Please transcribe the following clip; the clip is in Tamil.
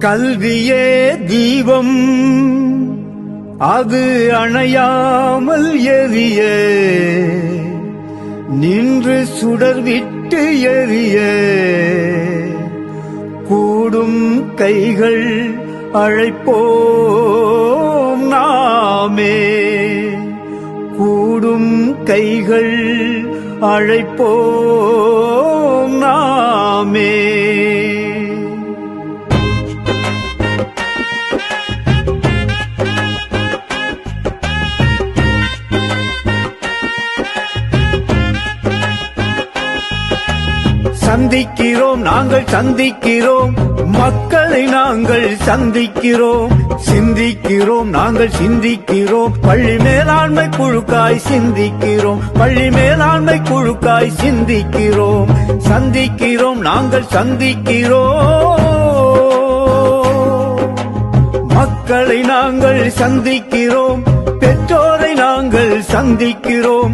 கல்வியே தீபம் அது அணையாமல் எரிய நின்று சுடர்விட்டு எரிய கூடும் கைகள் அழைப்போம் நாமே கூடும் கைகள் அழைப்போம் நாமே. சந்திக்கிறோம் நாங்கள் சந்திக்கிறோம் மக்களை நாங்கள் சந்திக்கிறோம் சிந்திக்கிறோம் நாங்கள் சிந்திக்கிறோம் பள்ளி மேலாண்மை குழுக்காய் சிந்திக்கிறோம் பள்ளி மேலாண்மை குழுக்காய் சிந்திக்கிறோம் சந்திக்கிறோம் நாங்கள் சந்திக்கிறோம் மக்களை நாங்கள் சந்திக்கிறோம் பெற்றோரை நாங்கள் சந்திக்கிறோம்